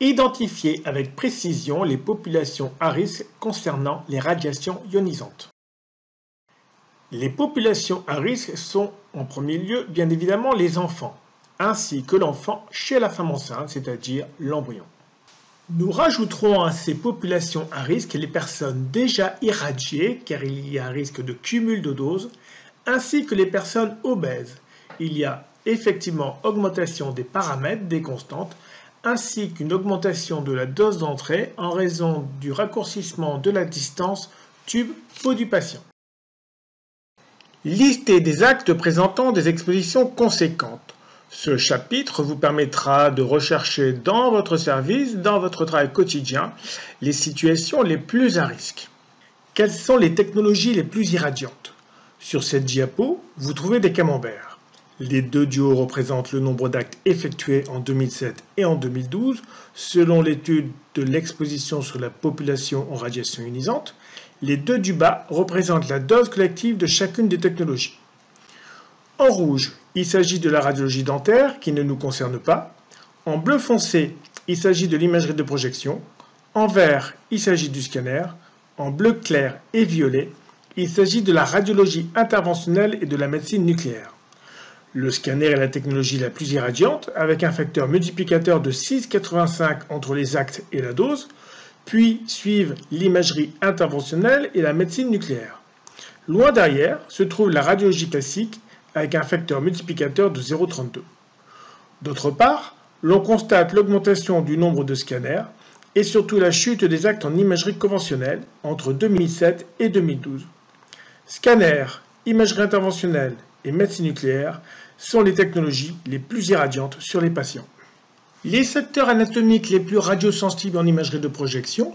Identifier avec précision les populations à risque concernant les radiations ionisantes. Les populations à risque sont en premier lieu bien évidemment les enfants, ainsi que l'enfant chez la femme enceinte, c'est-à-dire l'embryon. Nous rajouterons à ces populations à risque les personnes déjà irradiées, car il y a un risque de cumul de doses, ainsi que les personnes obèses. Il y a effectivement augmentation des paramètres, des constantes, ainsi qu'une augmentation de la dose d'entrée en raison du raccourcissement de la distance tube-peau du patient. Listez des actes présentant des expositions conséquentes. Ce chapitre vous permettra de rechercher dans votre service, dans votre travail quotidien, les situations les plus à risque. Quelles sont les technologies les plus irradiantes? Sur cette diapo, vous trouvez des camemberts. Les deux du haut représentent le nombre d'actes effectués en 2007 et en 2012, selon l'étude de l'exposition sur la population aux radiations ionisantes. Les deux du bas représentent la dose collective de chacune des technologies. En rouge, il s'agit de la radiologie dentaire, qui ne nous concerne pas. En bleu foncé, il s'agit de l'imagerie de projection. En vert, il s'agit du scanner. En bleu clair et violet, il s'agit de la radiologie interventionnelle et de la médecine nucléaire. Le scanner est la technologie la plus irradiante, avec un facteur multiplicateur de 6,85 entre les actes et la dose, puis suivent l'imagerie interventionnelle et la médecine nucléaire. Loin derrière se trouve la radiologie classique, avec un facteur multiplicateur de 0,32. D'autre part, l'on constate l'augmentation du nombre de scanners et surtout la chute des actes en imagerie conventionnelle entre 2007 et 2012. Scanner, imagerie interventionnelle et médecine nucléaire sont les technologies les plus irradiantes sur les patients. Les secteurs anatomiques les plus radiosensibles en imagerie de projection,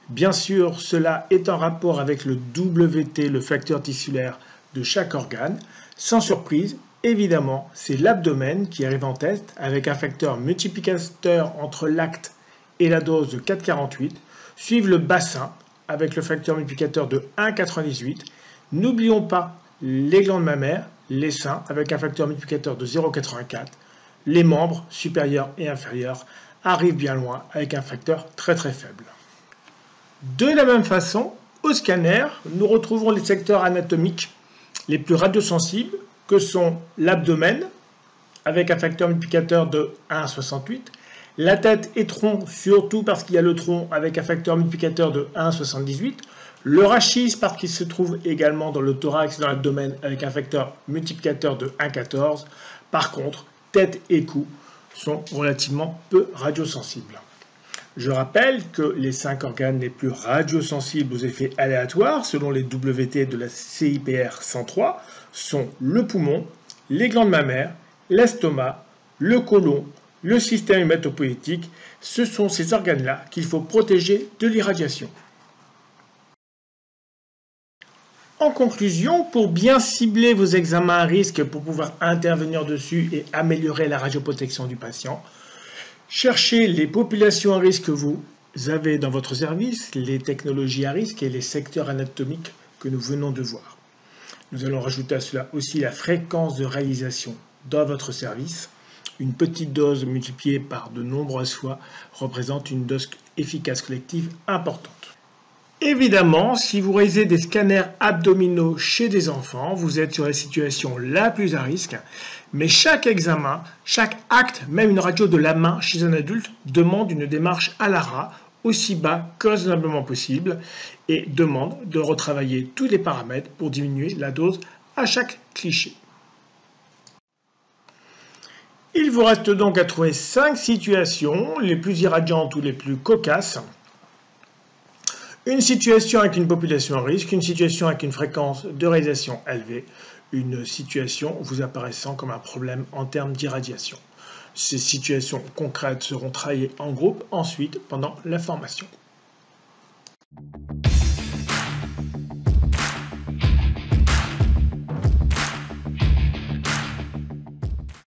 bien sûr cela est en rapport avec le WT, le facteur tissulaire de chaque organe. Sans surprise, évidemment, c'est l'abdomen qui arrive en tête avec un facteur multiplicateur entre l'acte et la dose de 4,48, suivent le bassin avec le facteur multiplicateur de 1,98. N'oublions pas les glandes mammaires, les seins avec un facteur multiplicateur de 0,84. Les membres supérieurs et inférieurs arrivent bien loin avec un facteur très faible. De la même façon, au scanner, nous retrouvons les secteurs anatomiques les plus radiosensibles que sont l'abdomen avec un facteur multiplicateur de 1,68, la tête et tronc surtout parce qu'il y a le tronc avec un facteur multiplicateur de 1,78, le rachis parce qu'il se trouve également dans le thorax et dans l'abdomen avec un facteur multiplicateur de 1,14. Par contre, tête et cou sont relativement peu radiosensibles. Je rappelle que les 5 organes les plus radiosensibles aux effets aléatoires, selon les WT de la CIPR 103, sont le poumon, les glandes mammaires, l'estomac, le côlon, le système hématopoïétique. Ce sont ces organes-là qu'il faut protéger de l'irradiation. En conclusion, pour bien cibler vos examens à risque pour pouvoir intervenir dessus et améliorer la radioprotection du patient, cherchez les populations à risque que vous avez dans votre service, les technologies à risque et les secteurs anatomiques que nous venons de voir. Nous allons rajouter à cela aussi la fréquence de réalisation dans votre service. Une petite dose multipliée par de nombreuses fois représente une dose efficace collective importante. Évidemment, si vous réalisez des scanners abdominaux chez des enfants, vous êtes sur la situation la plus à risque, mais chaque examen, chaque acte, même une radio de la main chez un adulte, demande une démarche à l'ARA aussi bas que raisonnablement possible et demande de retravailler tous les paramètres pour diminuer la dose à chaque cliché. Il vous reste donc à trouver 5 situations, les plus irradiantes ou les plus cocasses. Une situation avec une population à risque, une situation avec une fréquence de réalisation élevée, une situation vous apparaissant comme un problème en termes d'irradiation. Ces situations concrètes seront travaillées en groupe ensuite pendant la formation.